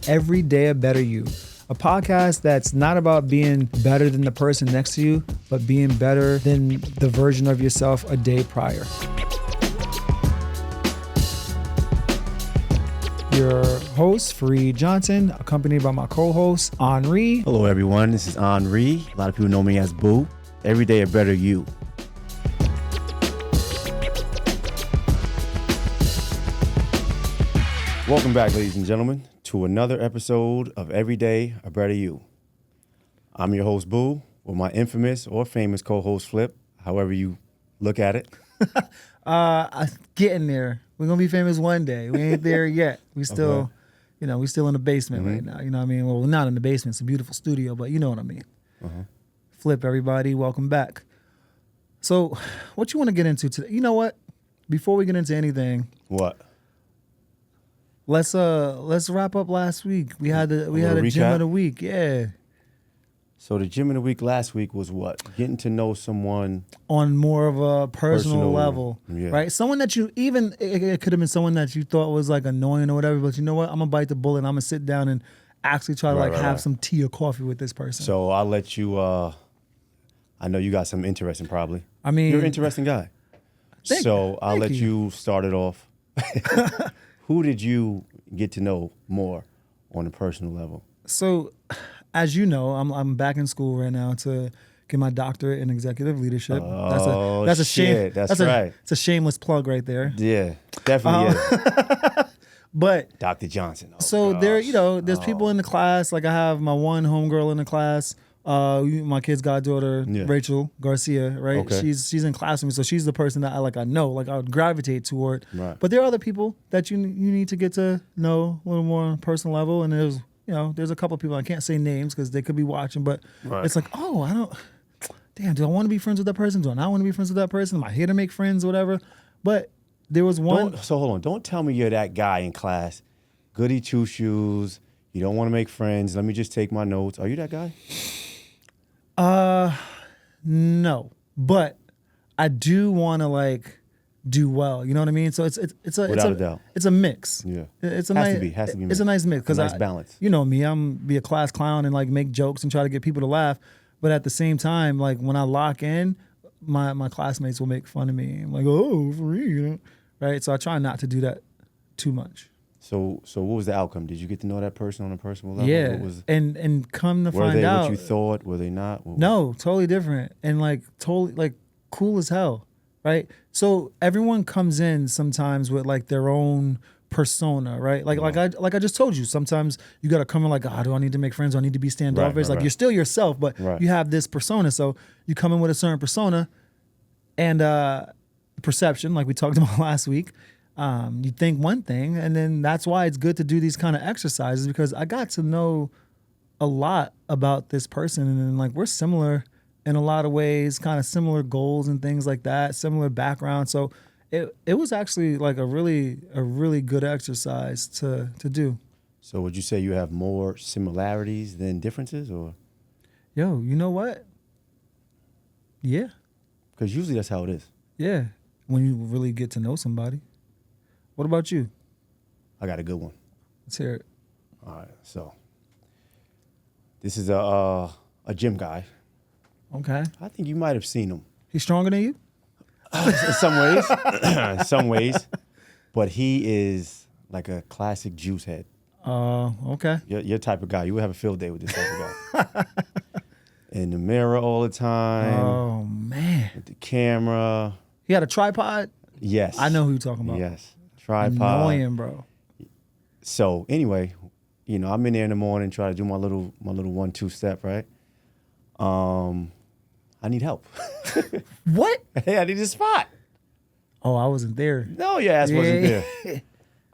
Every Day a Better You, a podcast that's not about being better than the person next to you, but being better than the version of yourself a day prior. Your host, Farid Johnson, accompanied by my co-host, Henri. Hello, everyone. This is Henri. A lot of people know me as Boo. Every Day a Better You. Welcome back, ladies and gentlemen, to another episode of Every Day a Better You. I'm your host, Boo, with my infamous or famous co-host, Flip, however you look at it. Getting there. We're going to be famous one day. We ain't there yet. We still, we still in the basement right now. You know what I mean? Well, we're not in the basement. It's a beautiful studio, but you know what I mean. Flip, everybody. Welcome back. So what you want to get into today? You know what? Before we get into anything. What? Let's wrap up last week. We had a gym of the week. Yeah. So the gym of the week last week was what? Getting to know someone on more of a personal level, right? Someone that you even, it could have been someone that you thought was like annoying or whatever, but you know what? I'm gonna bite the bullet and I'm gonna sit down and actually try to have some tea or coffee with this person. So I'll let you, I know you got some interesting probably. I mean, you're an interesting guy. So I'll let you start it off. Who did you get to know more on a personal level? So, as you know, I'm back in school right now to get my doctorate in executive leadership. That's a shame. That's right. It's a shameless plug right there. Yeah, definitely is. But Dr. Johnson. There's people in the class. Like I have my one homegirl in the class. My kid's goddaughter, Rachel Garcia, right? Okay. She's in class with me, so she's the person that I know, I would gravitate toward. Right. But there are other people that you need to get to know a little more on a personal level, and there's a couple of people, I can't say names because they could be watching, but It's like, do I want to be friends with that person? Do I not want to be friends with that person? Am I here to make friends or whatever? But there was one. So hold on, don't tell me you're that guy in class, goody two shoes. You don't want to make friends. Let me just take my notes. Are you that guy? No, but I do want to do well. You know what I mean? So it's without a doubt. It's a mix. Yeah, it's a has nice. to be. It's a nice mix because nice balance. You know me, I'm be a class clown and make jokes and try to get people to laugh. But at the same time, when I lock in, my classmates will make fun of me. I'm like, oh, for real, right? So I try not to do that too much. So what was the outcome? Did you get to know that person on a personal level? Yeah, and come to find out, were they what you thought? Were they not? No, totally different, and totally cool as hell, right? So everyone comes in sometimes with their own persona, right? Like I just told you, sometimes you got to come in do I need to make friends? Do I need to be standoffish? You're still yourself, but you have this persona. So you come in with a certain persona, and perception, like we talked about last week. You think one thing, and then that's why it's good to do these kind of exercises, because I got to know a lot about this person, and then we're similar in a lot of ways, kind of similar goals and things like that, similar background. So it was actually a really good exercise to do. So would you say you have more similarities than differences, or? Yo, you know what? Yeah. Because usually that's how it is. Yeah, when you really get to know somebody. What about you? I got a good one. Let's hear it. All right, so this is a gym guy. Okay. I think you might have seen him. He's stronger than you? In some ways. But he is like a classic juice head. Okay. Your type of guy. You would have a field day with this type of guy. In the mirror all the time. Oh, man. With the camera. He had a tripod? Yes. I know who you're talking about. Yes. Tripod. Annoying, bro. So anyway, I'm in there in the morning, try to do my little 1-2 step, right? I need help. What? Hey, I need a spot. Oh, I wasn't there. No, your ass wasn't there.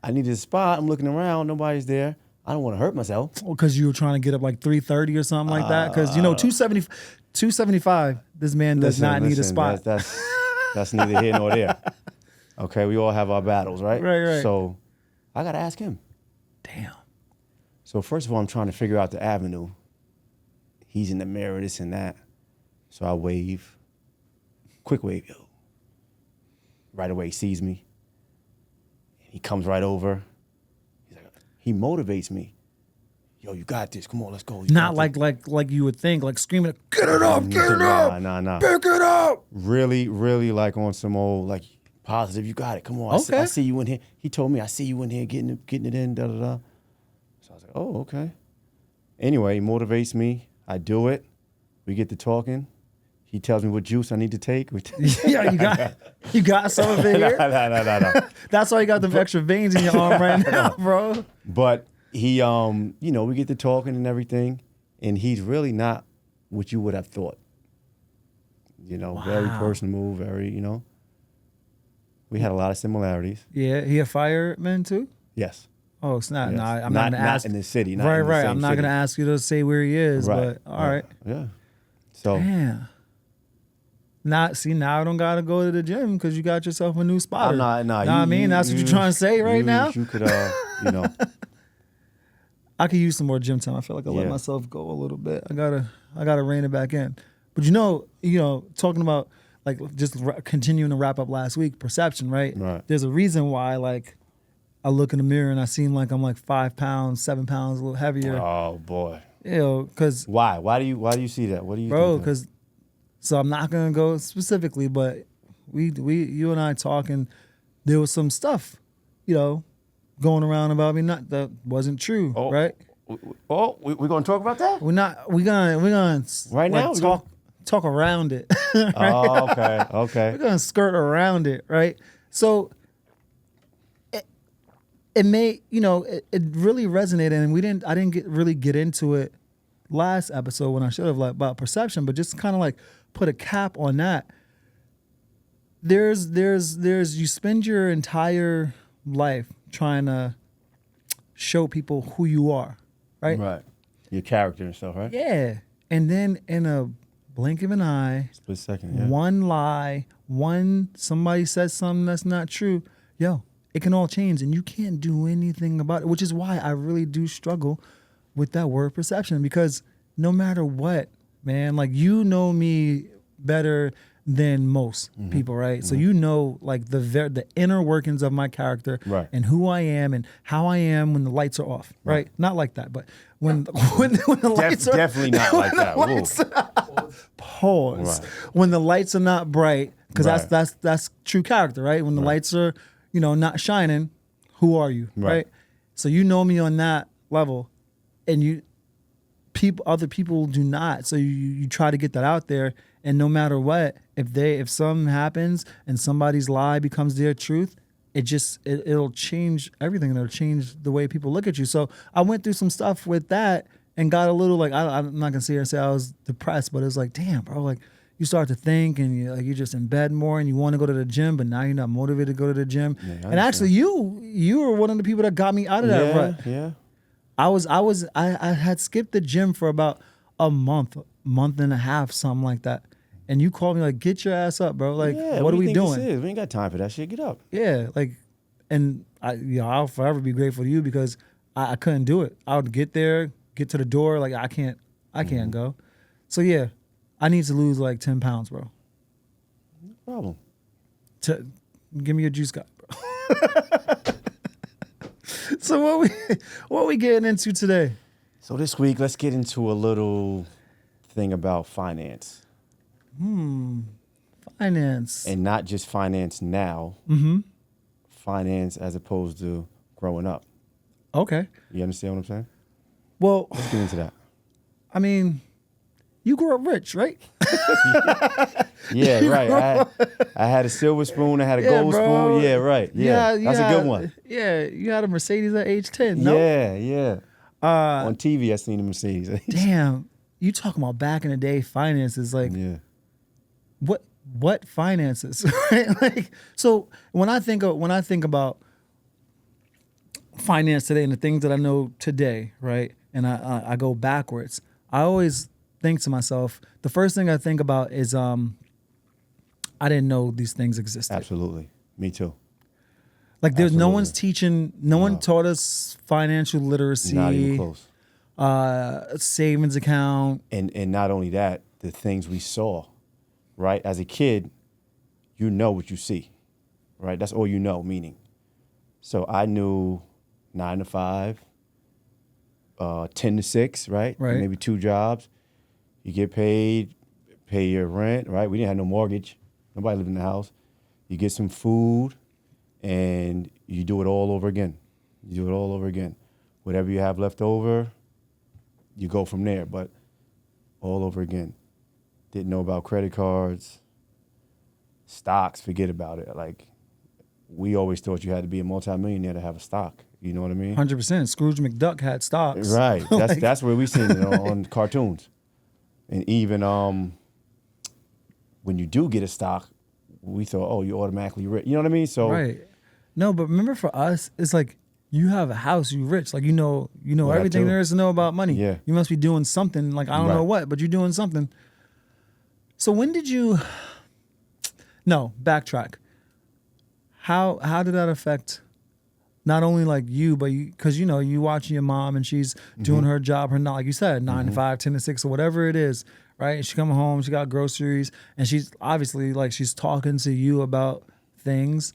I needed a spot. I'm looking around. Nobody's there. I don't want to hurt myself. Oh, because you were trying to get up 330 or something like that? Because, 275, this man does not need a spot. That's neither here nor there. Okay, we all have our battles, right? Right. So I got to ask him. Damn. So first of all, I'm trying to figure out the avenue. He's in the mirror, this and that. So I wave. Quick wave, yo. Right away, he sees me. He comes right over. He motivates me. yo, you got this. Come on, let's go. You Not got like you would think, like screaming, get it up, get it up, Nah. pick it up. Really, really like on some old like positive. You got it. Come on. Okay. I see you in here. He told me I see you in here getting it in. Da da da. So I was like, oh, okay. Anyway, he motivates me. I do it. We get to talking. He tells me what juice I need to take. Yeah, you got some of it here. No. That's why you got them extra veins in your arm right now, bro. But he, we get to talking and everything, and he's really not what you would have thought. Very personable, very, We had a lot of similarities. Yeah, he a fireman too? Yes. Oh, it's not. Yes. No, I'm not gonna ask. Not in the city. Not Right, in the right. same I'm not city. gonna ask you to say where he is, Right. but all right. Yeah. So Damn. Now I don't gotta go to the gym because you got yourself a new spotter. I'm not. Nah, know what I mean? That's what you're trying to say right now. You could, I could use some more gym time. I feel like I let myself go a little bit. I gotta rein it back in. But talking about like just continuing to wrap up last week, perception, right? Right. There's a reason why like I look in the mirror and I seem like I'm like 5 pounds, 7 pounds, a little heavier. Oh boy. Because why? Why do you see that? What do you, bro? think Because so I'm not gonna go specifically, but you and I talking, there was some stuff, going around about me that wasn't true, right? We're gonna talk about that? We're gonna Right now? talk around it. Right? Oh, okay. We're gonna skirt around it, right? So it may, it really resonated, and I didn't really get into it last episode when I should have, like, about perception, but just kind of like put a cap on that. There's you spend your entire life trying to show people who you are, right? Right. Your character and stuff, right? Yeah. And then in a blink of an eye, Split second, yeah. one lie, somebody says something that's not true, it can all change and you can't do anything about it, which is why I really do struggle with that word perception, because no matter what, man, like, me better than most people, right? So like the inner workings of my character, right, and who I am and how I am when the lights are off, right? Not like that, but when the lights are definitely not like that. Pause. Right. When the lights are not bright, because Right. that's true character, right? When the lights are not shining, who are you, right? So me on that level, and other people do not. So you try to get that out there, and no matter what, if something happens and somebody's lie becomes their truth, it'll change everything, and it'll change the way people look at you. So I went through some stuff with that and got a little, like, I'm not gonna sit here and say I was depressed, but it was like, damn, bro, like, you start to think, and you're just in bed more, and you want to go to the gym, but now you're not motivated to go to the gym. Yeah, and actually, you were one of the people that got me out of that rut. Yeah. I had skipped the gym for about a month and a half, something like that. And you called me like, get your ass up, bro. Like, what are we doing? We ain't got time for that shit. Get up. Yeah, like, and I'll forever be grateful to you, because I couldn't do it. I would get there, get to the door, like, I can't go. So yeah, I need to lose like 10 pounds, bro. No problem. Give me your juice guy, bro. So what we getting into today? So this week, let's get into a little thing about finance. Finance. And not just finance now. Finance as opposed to growing up. Okay. You understand what I'm saying? Well, Let's get into that. I mean, you grew up rich, right? Yeah, right. I had a silver spoon. I had a gold spoon. Yeah, right. Yeah, that's a good one. Yeah, you had a Mercedes at age 10, no? Yeah. On TV, I seen the Mercedes. Damn, you talking about back in the day finances, like, Yeah. What finances, right? Like, so when I think about finance today and the things that I know today, right, and I go backwards, I always think to myself, the first thing I think about is I didn't know these things existed. Absolutely. Me too. Like, there's Absolutely. no one's teaching, no one taught us financial literacy. Not even close. Savings account. And not only that, the things we saw, right? As a kid, you know what you see, right? That's all you know, meaning. So I knew 9 to 5, 10 to 6, right? Right. Maybe 2 jobs. You get paid, pay your rent, right? We didn't have no mortgage. Nobody lived in the house. You get some food, and you do it all over again. You do it all over again. Whatever you have left over, you go from there, but all over again. Didn't know about credit cards, stocks, forget about it. Like, we always thought you had to be a multimillionaire to have a stock. You know what I mean? 100%. Scrooge McDuck had stocks. Right. That's where we seen it on cartoons. And even when you do get a stock, we thought, oh, you're automatically rich. You know what I mean? So Right. No, but remember for us, it's like you have a house, you rich. Like you know Well, that everything too. there is to know about money. Yeah. You must be doing something. Like I don't know Right. what, but you're doing something. So when did you? No, backtrack. How did that affect? Not only like you, but because you watching your mom and she's doing her job, her not like you said, 9 to 5, 10 to 6, or whatever it is, right? And she coming home, she got groceries, and she's obviously like she's talking to you about things,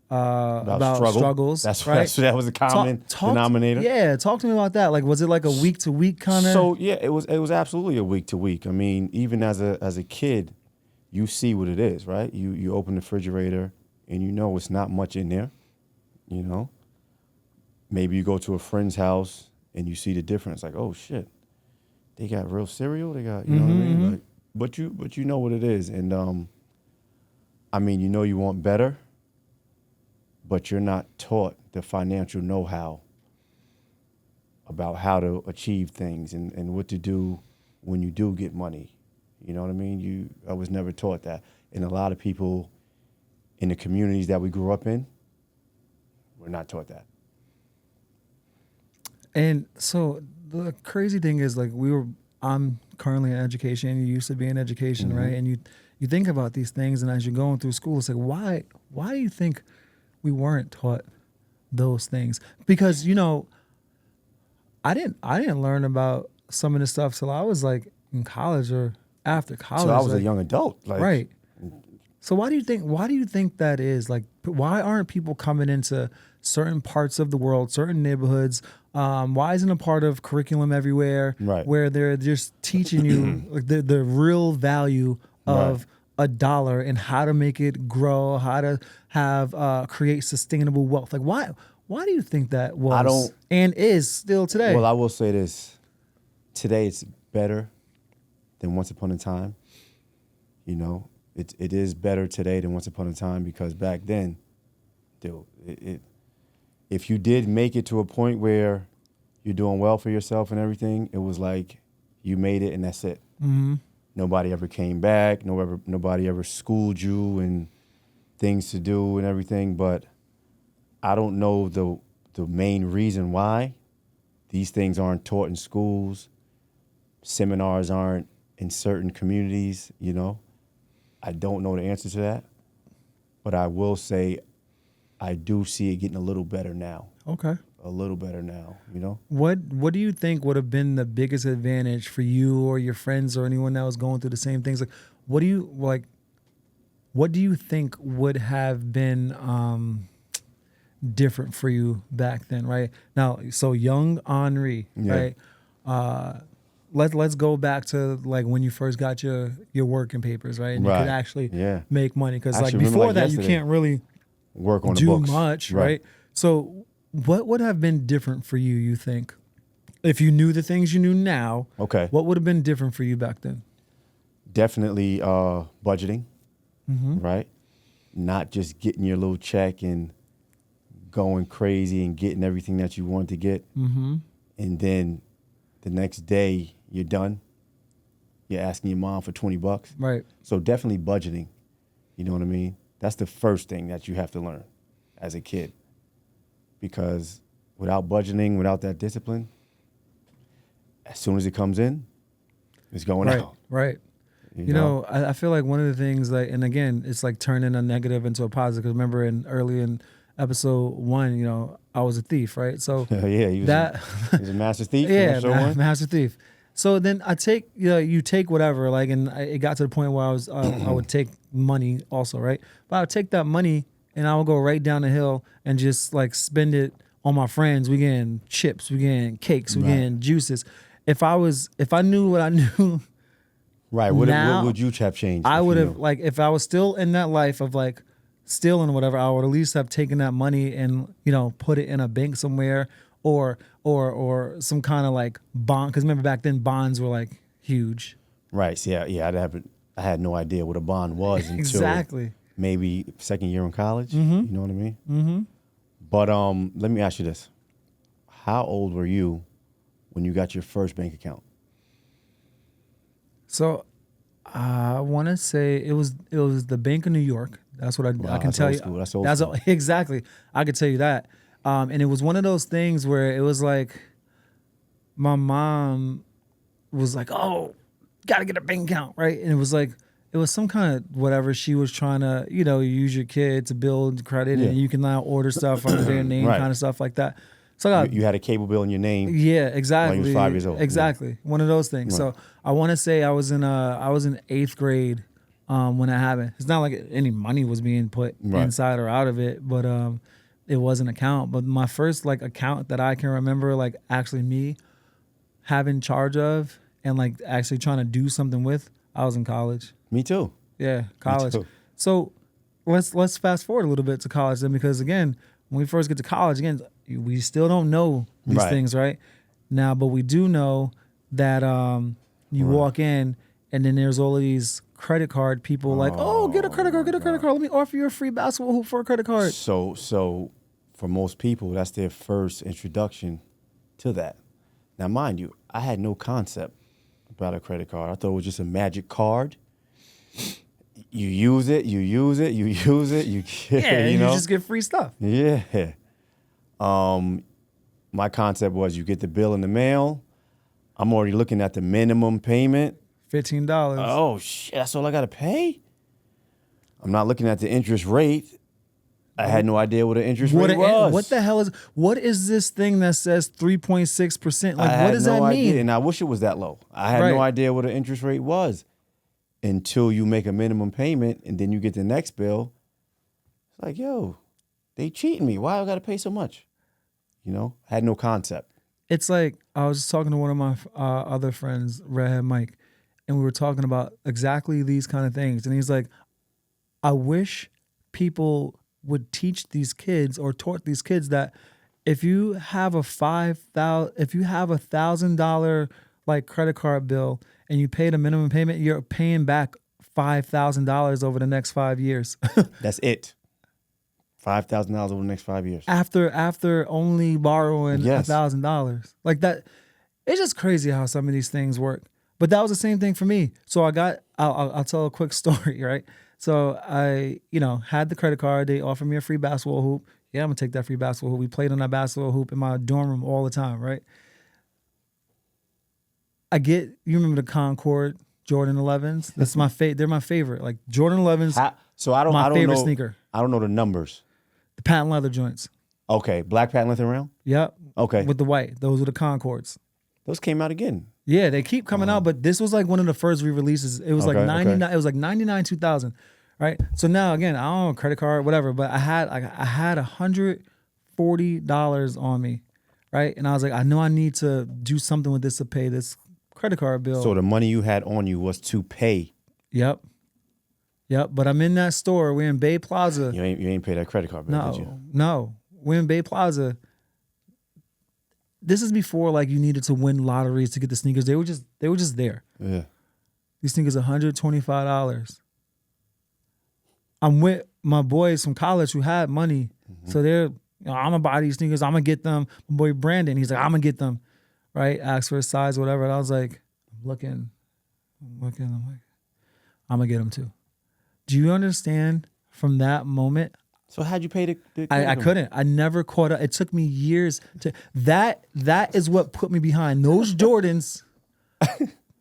about struggle. struggles. right? That was a common denominator. Yeah, talk to me about that. Like, was it like a week to week kind of? So yeah, it was absolutely a week to week. I mean, even as a kid, you see what it is, right? You open the refrigerator and you know it's not much in there, you know. Maybe you go to a friend's house and you see the difference. Like, oh shit, they got real cereal. They got, you know what I mean? Like, but you know what it is, and I mean, you want better, but you're not taught the financial know-how about how to achieve things and what to do when you do get money. You know what I mean? I was never taught that, and a lot of people in the communities that we grew up in were not taught that. And so the crazy thing is, like, I'm currently in education. You used to be in education, right? And you think about these things, and as you're going through school, it's like, why do you think we weren't taught those things? Because I didn't learn about some of this stuff till I was like in college or after college. So I was like, a young adult, like, right? So why do you think that is? Like, why aren't people coming into certain parts of the world, certain neighborhoods? Why isn't a part of curriculum everywhere? Right. Where they're just teaching you like the real value of a dollar and how to make it grow, how to have create sustainable wealth. Like why do you think that was and is still today? Well, I will say this: today it's better than once upon a time. It is better today than once upon a time, because back then, dude, if you did make it to a point where you're doing well for yourself and everything, it was like you made it and that's it. Mm-hmm. Nobody ever came back. Nobody ever schooled you and things to do and everything. But I don't know the main reason why these things aren't taught in schools. Seminars aren't in certain communities, I don't know the answer to that. But I will say I do see it getting a little better now. Okay. A little better now, What do you think would have been the biggest advantage for you or your friends or anyone that was going through the same things? Like, what do you think would have been different for you back then, right? Now, so young Henri, right? Let's go back to like when you first got your working papers, right? And you could actually make money, because like before that you can't really work on the do books. much, right? So what would have been different for you think? If you knew the things you knew now, Okay. what would have been different for you back then? Definitely budgeting, right? Not just getting your little check and going crazy and getting everything that you want to get. Mm-hmm. And then the next day you're done. You're asking your mom for $20. Right. So definitely budgeting. You know what I mean? That's the first thing that you have to learn as a kid. Because without budgeting, without that discipline, as soon as it comes in, it's going out. Right. I feel like one of the things, like, and again, it's like turning a negative into a positive. Because remember, early in episode 1, I was a thief, right? So yeah, he was a master thief. Yeah, master thief. So then I take, you take whatever, like, and it got to the point where I would take money also, right? But I would take that money and I would go right down the hill and just like spend it all my friends, we getting chips, we getting cakes, we Right. getting juices. If I knew what I knew Right. What now, would you have changed? I if would you have knew? like if I was still in that life of like stealing or whatever, I would at least have taken that money and put it in a bank somewhere or some kind of like bond. Because remember back then bonds were like huge. Right. So yeah. I had no idea what a bond was until Exactly. maybe second year in college. You know what I mean? Mm-hmm. But let me ask you this: how old were you when you got your first bank account? So I want to say it was the Bank of New York. That's what I can that's tell old you. school. That's old school. Exactly. I could tell you that. And it was one of those things where it was like my mom was like, "Oh, got to get a bank account," right? And it was like it was some kind of whatever she was trying to, use your kid to build credit, Yeah. and you can now order stuff under their name, Right. kind of stuff like that. So I got You had a cable bill in your name. yeah, exactly. When you was 5 years old. Exactly. One of those things. Right. So I want to say I was in 8th grade when that happened. It's not like any money was being put Right. inside or out of it, but it was an account. But my first like account that I can remember like actually me having charge of and like actually trying to do something with, I was in college. Me too. Yeah, college. too. So let's fast forward a little bit to college then, because again, when we first get to college, again, we still don't know these Right. things right now, but we do know that you walk in and then there's all of these credit card people like, oh, get a credit card, Let me offer you a free basketball hoop for a credit card. So for most people, that's their first introduction to that. Now, mind you, I had no concept about a credit card. I thought it was just a magic card. You use it, you Yeah, you know? you just get free stuff. Yeah. My concept was you get the bill in the mail. I'm already looking at the minimum payment. $15. Oh shit, that's all I gotta pay? I'm not looking at the interest rate. I had no idea what an interest rate was. What is this thing that says 3.6%? Like, I what had does no that idea, mean? and I wish it was that low. I had Right. no idea what an interest rate was until you make a minimum payment and then you get the next bill. It's like, yo, they cheating me. Why I gotta pay so much? I had no concept. It's like I was just talking to one of my other friends, Redhead Mike, and we were talking about exactly these kind of things. And he's like, I wish people would teach these kids or taught these kids that if you have a $1,000 like credit card bill and you pay the minimum payment, you're paying back $5,000 over the next 5 years. That's it. $5,000 over the next 5 years. after only borrowing Yes. $1,000. Like that, it's just crazy how some of these things work. But that was the same thing for me. So I'll tell a quick story, right? So I, had the credit card. They offered me a free basketball hoop. Yeah, I'm gonna take that free basketball hoop. We played on that basketball hoop in my dorm room all the time, right? You remember the Concord Jordan 11s? That's they're my favorite. Like Jordan 11s, So I don't my favorite know, sneaker. I don't know the numbers. The patent leather joints. Okay, black patent leather around? Yep. Okay. With the white. Those were the Concords. Those came out again. Yeah, they keep coming out, but this was like one of the first re-releases. It was like Okay, 99. okay. It was like 99, 2000, right? So now again, I don't know, credit card, whatever, but I had $140 on me, right? And I was like, I know I need to do something with this to pay this credit card bill. So the money you had on you was to pay. Yep. But I'm in that store. We're in Bay Plaza. You ain't pay that credit card bill, did you? No. We're in Bay Plaza. This is before like you needed to win lotteries to get the sneakers. They were just there. Yeah. These sneakers $125. I'm with my boys from college who had money. So they're, I'm gonna buy these sneakers. I'm gonna get them. My boy Brandon, he's like, I'm gonna get them. Right? Asked for a size, whatever. And I was like, I'm looking. I'm like, I'm gonna get them too. Do you understand from that moment? So how'd you pay the I couldn't. I never caught up. It took me years to that is what put me behind. Those Jordans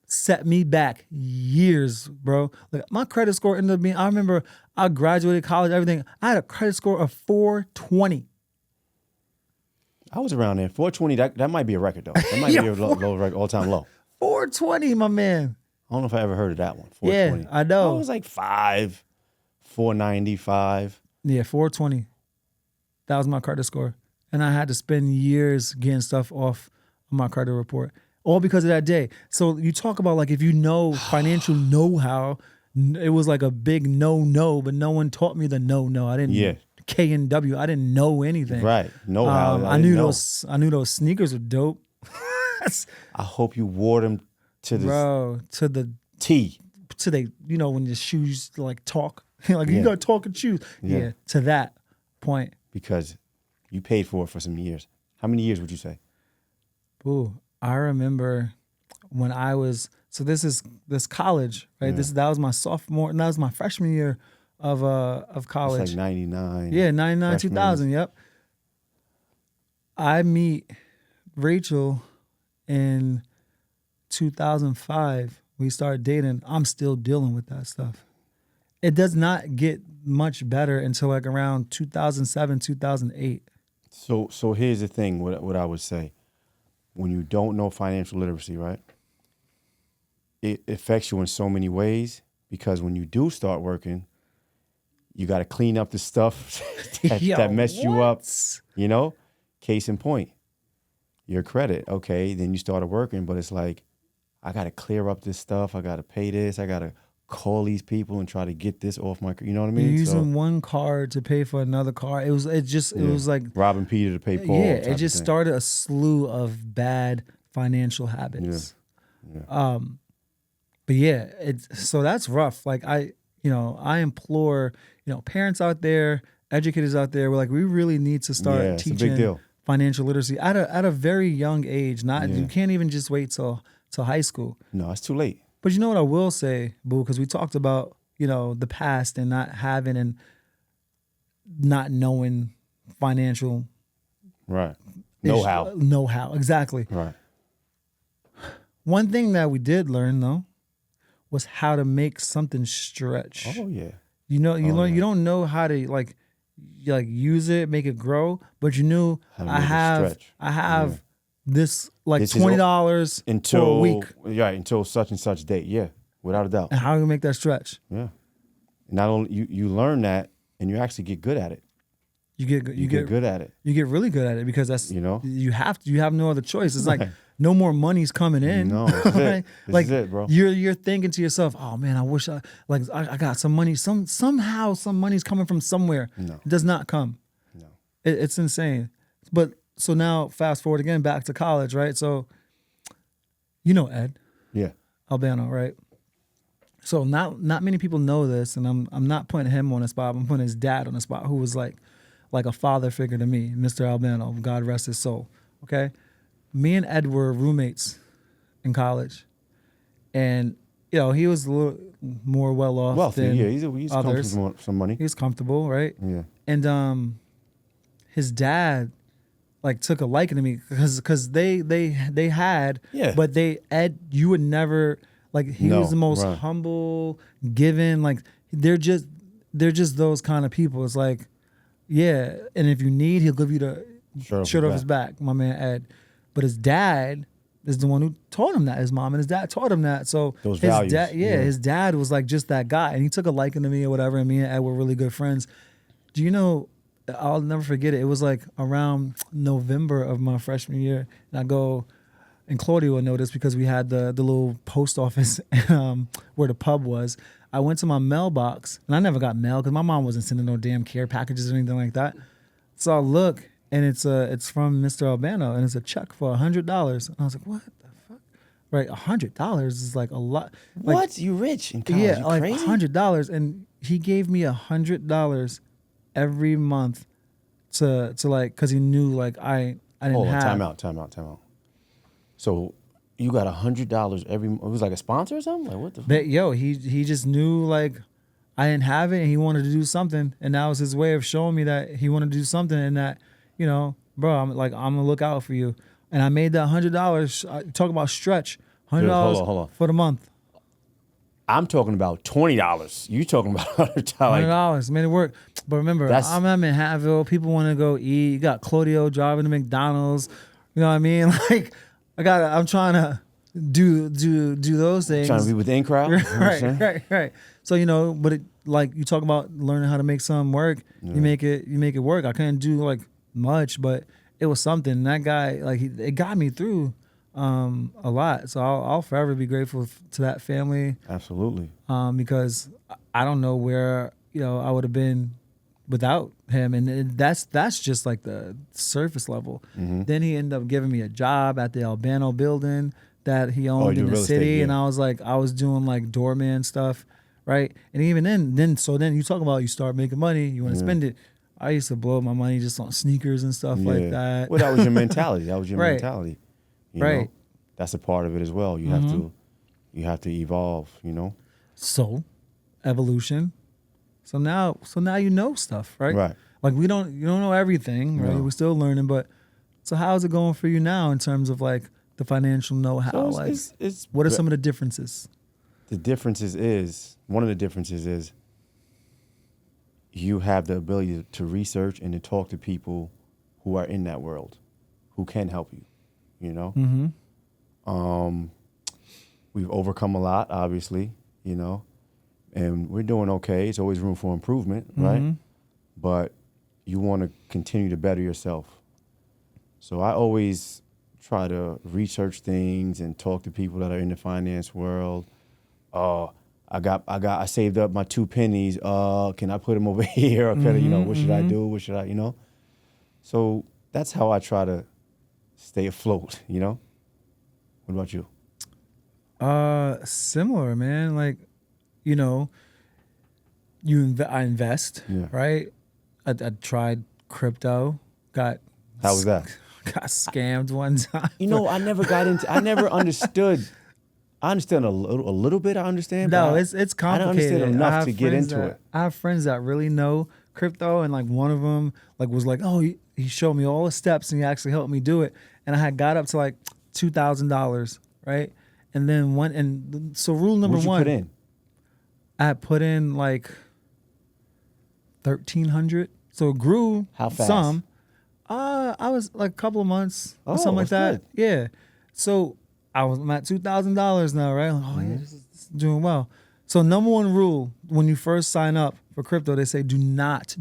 set me back years, bro. Like my credit score ended up being, I remember I graduated college, everything. I had a credit score of 420. I was around there. 420, that might be a record though. That might be a low record, all-time low. 420, my man. I don't know if I ever heard of that one. 420. Yeah, I know. I was like 495. Yeah, 420. That was my credit score. and I had to spend years getting stuff off of my credit report, all because of that day. So you talk about like if you know financial know-how, it was like a big no, but no one taught me the no. I didn't K and W. I didn't know anything. Right. Know how. I knew those sneakers were dope. I hope you wore them to the T. To they, when your shoes like talk, like you got talking shoes. Yeah, to that point. Because you paid for it for some years. How many years would you say? Ooh, I remember when I was, so this college, right? Yeah. That was my sophomore, and that was my freshman year of college. It's like 99. Yeah, 99, 2000, yep. I meet Rachel in 2005. We started dating. I'm still dealing with that stuff. It does not get much better until like around 2007, 2008. So here's the thing, what I would say. When you don't know financial literacy, right, it affects you in so many ways, because when you do start working, you got to clean up the stuff that messed you up, Case in point, your credit. Okay, then you started working, but it's like, I got to clear up this stuff. I got to pay this. I got to call these people and try to get this off my, you know what I mean? You're using one card to pay for another card. It was like robbing Peter to pay Paul. Yeah, it just started a slew of bad financial habits. Yeah. But yeah, so that's rough. Like I implore, parents out there, educators out there, we're like, we really need to start teaching financial literacy at a very young age. You can't even just wait till high school. No, it's too late. But you know what I will say, Boo, because we talked about, the past and not having and not knowing financial know-how, exactly. Right. One thing that we did learn though was how to make something stretch. Oh yeah. You don't know how to like use it, make it grow, but you knew I have this like $20 for a week. Right, until such and such date. Yeah, without a doubt. And how do you make that stretch? Yeah. Not only you learn that, and you actually get good at it. You get good at it. You get really good at it, because that's you have no other choice. It's right. like no more money's coming in. No, this is it, bro. You're thinking to yourself, oh man, I wish I got some money. Somehow some money's coming from somewhere. No. It does not come. No. It's insane. But so now fast forward again back to college, right? So Ed. Yeah. Albano, right? So not many people know this, and I'm not putting him on the spot. I'm putting his dad on the spot, who was like a father figure to me, Mr. Albano, God rest his soul. Okay, me and Ed were roommates in college, and he was a little more well off than he's others. Comfortable with some money. He was comfortable, right? Yeah. And his dad like took a liking to me because they had, but Ed, you would never. Like he was the most humble, giving. Like they're just those kind of people. It's like, yeah, and if you need, he'll give you the shirt off his back. My man Ed, but his dad is the one who taught him that. His mom and his dad taught him that. So those values. His dad was like just that guy, and he took a liking to me or whatever. And me and Ed were really good friends. Do you know? I'll never forget it. It was like around November of my freshman year, and I go. And Claudia will know this because we had the little post office where the pub was. I went to my mailbox, and I never got mail because my mom wasn't sending no damn care packages or anything like that. So I look, and it's from Mr. Albano, and it's a check for $100. And I was like, what the fuck? Right, $100 is like a lot. Like, what? You rich in college? Yeah, you like crazy? $100, and he gave me $100 every month to like, because he knew like I didn't have. Time out. So you got $100 every. It was like a sponsor or something. Like what the? He just knew like I didn't have it, and he wanted to do something, and that was his way of showing me that he wanted to do something, and that bro, I'm gonna look out for you, and I made that $100. Talk about stretch, $100 hold on. for the month. I'm talking about $20. You talking about $100 made it work. But remember, I'm in Manhattanville. People want to go eat. You got Claudio driving to McDonald's. You know what I mean? Like. I'm trying to do those things. Trying to be with the in crowd. Right. So but like you talk about learning how to make something work. Yeah. You make it work. I couldn't do like much, but it was something. That guy, like, it got me through a lot. So I'll forever be grateful to that family. Absolutely. Because I don't know where, I would have been without him. And that's just like the surface level. Mm-hmm. Then he ended up giving me a job at the Albano building that he owned in the real estate, city. yeah. And I was doing like doorman stuff. Right. And even then you talk about you start making money, you want to spend it. I used to blow my money just on sneakers and stuff like that. Well, that was your mentality. That was your Right. mentality. You Right. know? That's a part of it as well. You have to evolve, So, evolution. So now you know stuff, right? Right. Like you don't know everything, right? No. We're still learning, but so how's it going for you now in terms of like the financial know-how? So Like it's what are some of the differences? The differences is, one of the differences is you have the ability to research and to talk to people who are in that world, who can help you, Mm-hmm. We've overcome a lot, obviously, and we're doing okay. It's always room for improvement, right? Mm-hmm. But you want to continue to better yourself. So I always try to research things and talk to people that are in the finance world. I saved up my 2 pennies. Can I put them over here? Or can I, what should I do? What should I, So that's how I try to stay afloat, What about you? Similar, man. Like, I invest, Yeah. right? I tried crypto, How was that? got scammed one time. I never understood. I understand a little bit. I understand. No, but it's complicated. I don't understand I enough have to get friends into it. I have friends that really know crypto, and like one of them like was like, oh, he showed me all the steps and he actually helped me do it, and I had got up to like $2,000, right? And then so rule number What'd you one, put in? I had put in like 1,300, so it grew. How fast? Some. I was like a couple of months or something like that. that's good. Yeah. So I'm at $2,000 now, right? Like, oh yeah, this is doing well. So number one rule when you first sign up for crypto, they say do not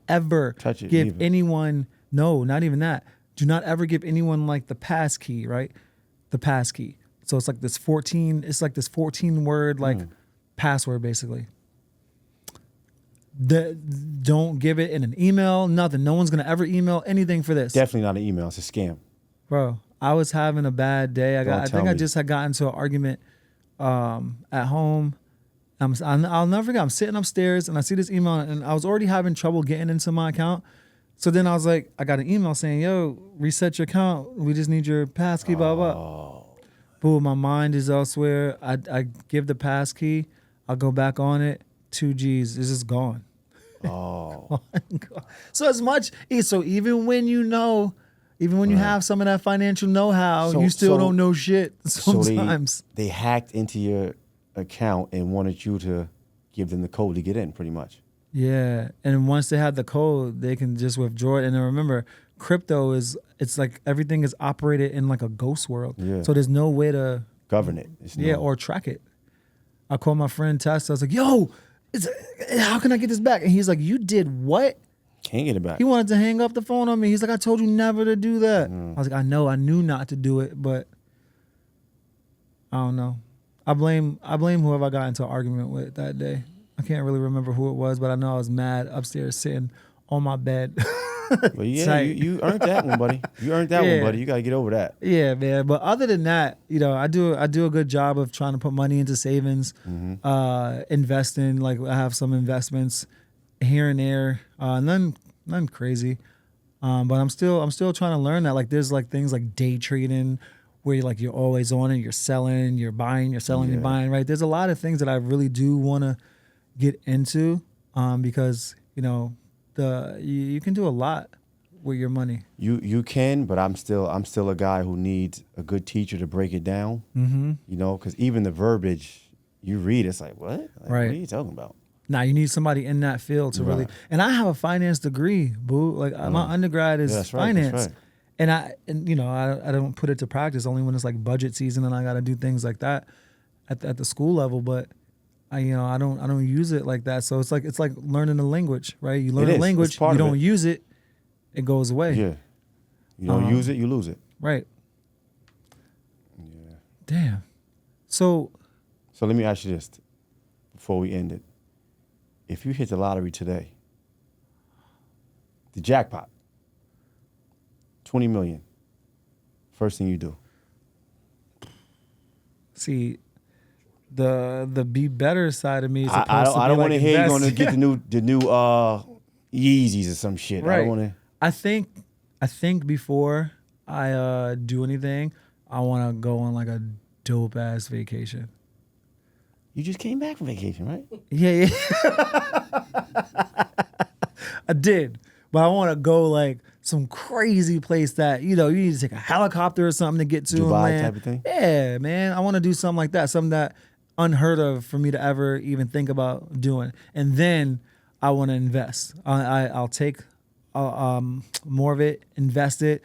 ever Touch it give either. anyone. No, not even that. Do not ever give anyone like the pass key, right? The pass key. So it's like this 14. It's like this 14 word like password basically. Don't give it in an email. Nothing. No one's gonna ever email anything for this. Definitely not an email. It's a scam. Bro, I was having a bad day. I think I me. just had gotten into an argument at home. I'll never forget. I'm sitting upstairs and I see this email and I was already having trouble getting into my account. So then I was like, I got an email saying, yo, reset your account. We just need your passkey, blah, blah, blah. Boom, my mind is elsewhere. I give the passkey. I'll go back on it. 2 G's. It's just gone. Oh. So even when even when you have some of that financial know-how, you still don't know shit sometimes. So they hacked into your account and wanted you to give them the code to get in, pretty much. Yeah, and once they have the code, they can just withdraw it. And then remember, crypto it's like everything is operated in like a ghost world. Yeah. So there's no way to Govern it. or track it. I called my friend Tess. I was like, yo, how can I get this back? And he's like, you did what? Can't get it back. He wanted to hang up the phone on me. He's like, I told you never to do that. I was like, I know, I knew not to do it, but I don't know. I blame whoever I got into an argument with that day. I can't really remember who it was, but I know I was mad upstairs sitting on my bed. But yeah, you earned that one, buddy. You earned that one, buddy. You got to get over that. Yeah, man. But other than that, I do a good job of trying to put money into savings, investing. Like I have some investments here and there, none crazy. But I'm still trying to learn that. Like there's like things like day trading, where you're always on it. You're selling, you're buying, you're selling, you're buying. Right? There's a lot of things that I really do want to get into, because you can do a lot with your money. You can, but I'm still a guy who needs a good teacher to break it down. Because even the verbiage you read, it's like, what? What are you talking about? Now you need somebody in that field to really. And I have a finance degree, boo. Like my undergrad is finance, that's right. and I don't put it to practice only when it's like budget season and I got to do things like that at the school level, but. I don't use it like that. So it's like learning a language, right? You learn a language, you don't use it, it goes away. You don't use it, you lose it. Right. Yeah. Damn. So let me ask you this before we end it. If you hit the lottery today, the jackpot, 20 million, first thing you do? see, the be better side of me is supposed I to be don't want to like hear you're invest. going to get the new Yeezys or some shit. Right. I don't want to. I think before I do anything, I want to go on like a dope ass vacation. You just came back from vacation, right? Yeah. I did, but I want to go like some crazy place that you need to take a helicopter or something to get to and Dubai land. type of thing? Yeah, man, I want to do something like that, something that unheard of for me to ever even think about doing, and then I want to invest. I'll take more of it, invest it.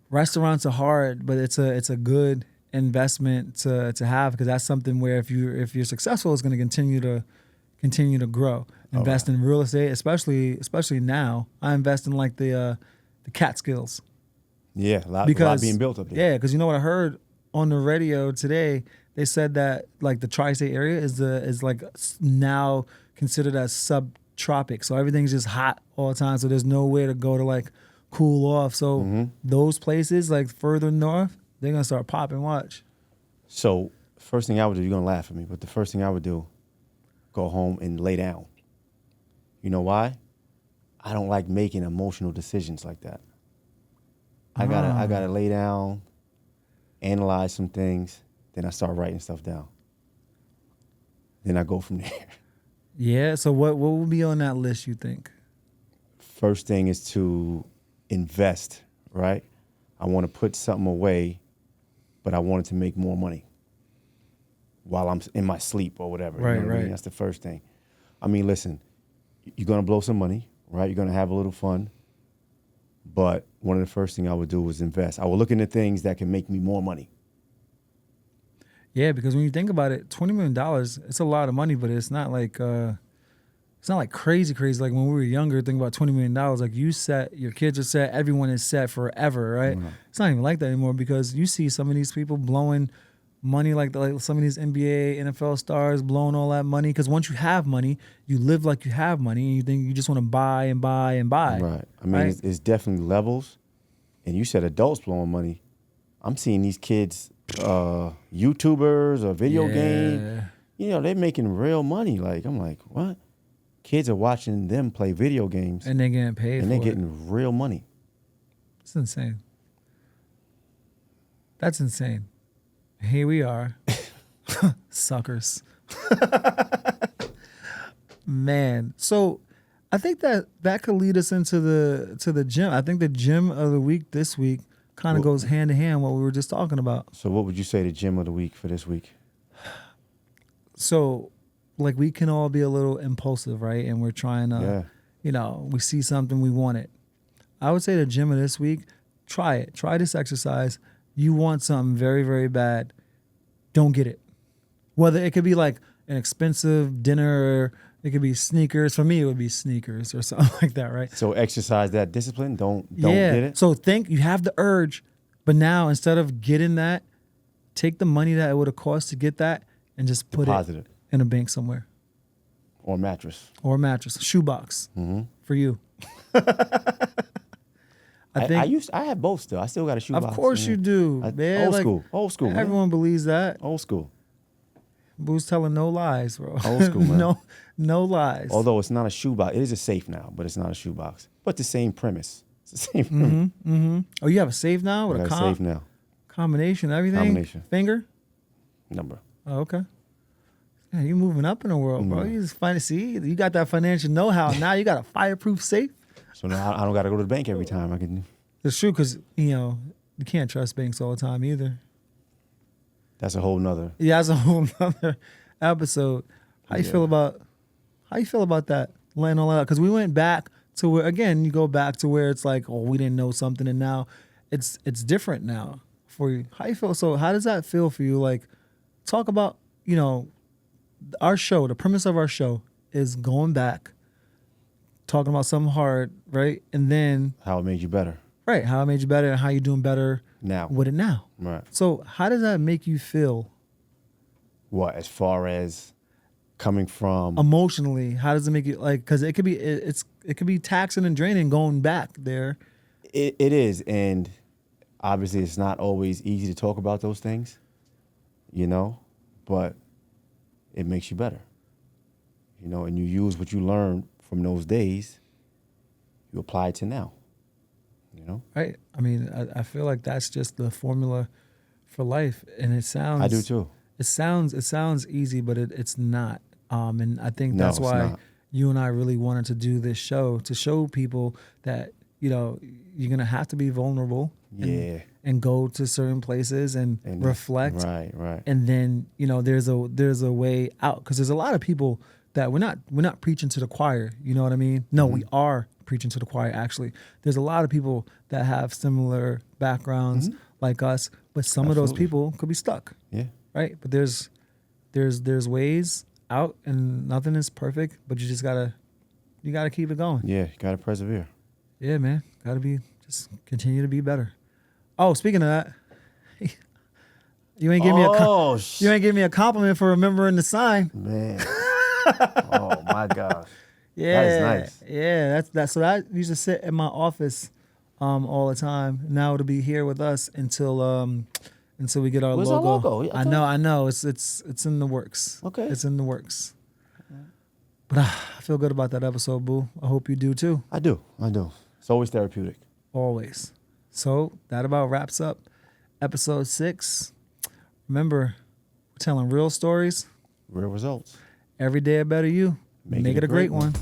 Restaurants are hard, but it's a good investment to have because that's something where if you're successful, it's going to continue to grow. Invest in real estate, especially now. I invest in like the Catskills. Yeah, a lot being built up there. Yeah, because you know what I heard on the radio today? They said that like the tri-state area is like now considered as subtropic, so everything's just hot all the time. So there's nowhere to go to like cool off. So those places like further north, they're gonna start popping. Watch. So first thing I would do, you're gonna laugh at me, but the first thing I would do, go home and lay down. You know why? I don't like making emotional decisions like that. I gotta lay down, analyze some things, then I start writing stuff down. Then I go from there. Yeah. So what will be on that list? You think? First thing is to invest, right? I want to put something away, but I wanted to make more money while I'm in my sleep or whatever. Right, You know what I mean? right. That's the first thing. I mean, listen, you're going to blow some money, right? You're going to have a little fun. But one of the first things I would do was invest. I would look into things that can make me more money. Yeah, because when you think about it, $20 million, it's a lot of money, but it's not like crazy. Like when we were younger, think about $20 million. Like you set, your kids are set, everyone is set forever, right? It's not even like that anymore because you see some of these people blowing money like some of these NBA, NFL stars blowing all that money. Because once you have money, you live like you have money and you think you just want to buy and buy and buy. Right. I mean, right? it's definitely levels. And you said adults blowing money. I'm seeing these kids, YouTubers or video game. They're making real money. Like, I'm like, what? Kids are watching them play video games. And they're getting paid and for they're it. getting real money. It's insane. That's insane. Here we are. Suckers. Man. So I think that could lead us into the gym. I think the gym of the week this week kind of goes hand in hand with what we were just talking about. So what would you say the gym of the week for this week? So like we can all be a little impulsive, right? And we're trying to, we see something, we want it. I would say the gym of this week, try it. Try this exercise. You want something very, very bad. Don't get it. Whether it could be like an expensive dinner, it could be sneakers. For me, it would be sneakers or something like that, right? So exercise that discipline. Don't get it. So think you have the urge, but now instead of getting that, take the money that it would have cost to get that and just put it in a bank somewhere. Or mattress. Or a mattress. A shoebox for you. I have both still. I still got a shoebox. Of course you do. Old school. Everyone believes that. Old school. Boo's telling no lies, bro. Old school, man. no lies. Although it's not a shoebox. It is a safe now, but it's not a shoebox. But the same premise. It's the same premise. Oh, you have a safe now? With I got a safe now. Combination, everything? Combination. Finger? Number. Oh, okay. Yeah, you moving up in the world, bro. You just you got that financial know-how. Now you got a fireproof safe. So now I don't got to go to the bank every time. I can. It's true because, you can't trust banks all the time either. That's a whole nother. Yeah, that's a whole nother episode. How you feel about that? Laying all that out? Because we went back to where, again, you go back to where it's like, oh, we didn't know something, and now it's different now for you. How you feel? So how does that feel for you? Like, talk about, our show, the premise of our show is going back, talking about something hard, right? And then how it made you better. Right. How it made you better and how you're doing better Now. with it now. Right. So how does that make you feel What, as far as coming from? emotionally? How does it make you like? Because it could be it could be taxing and draining going back there. It is, and obviously it's not always easy to talk about those things, you know, but it makes you better, you know, and you use what you learned from those days, you apply it to now, you know. Right. I mean, I feel like that's just the formula for life, and it sounds. I do too. It sounds easy, but it's not. And I think No, that's it's why not. you and I really wanted to do this show to show people that you're gonna have to be vulnerable. Yeah. And go to certain places and reflect. Right. And then there's a way out, because there's a lot of people that we're not preaching to the choir. You know what I mean? No, we are preaching to the choir. Actually, there's a lot of people that have similar backgrounds like us, but some of those people could be stuck. Yeah. Right. But there's ways out, and nothing is perfect. But you gotta keep it going. Yeah, you gotta persevere. Yeah, man. Just continue to be better. Oh, speaking of that, you ain't give me you ain't give me a compliment for remembering the sign. Man. Oh my gosh. Yeah, that is nice. Yeah, that's so that used to sit in my office all the time. Now it'll be here with us until we get our Where's logo. our logo? Yeah, I know. It's in the works. Okay. It's in the works. But I feel good about that episode, Boo. I hope you do too. I do. It's always therapeutic. Always. So that about wraps up episode 6. Remember, we're telling real stories. Real results. Every day a better you. Make it a great one.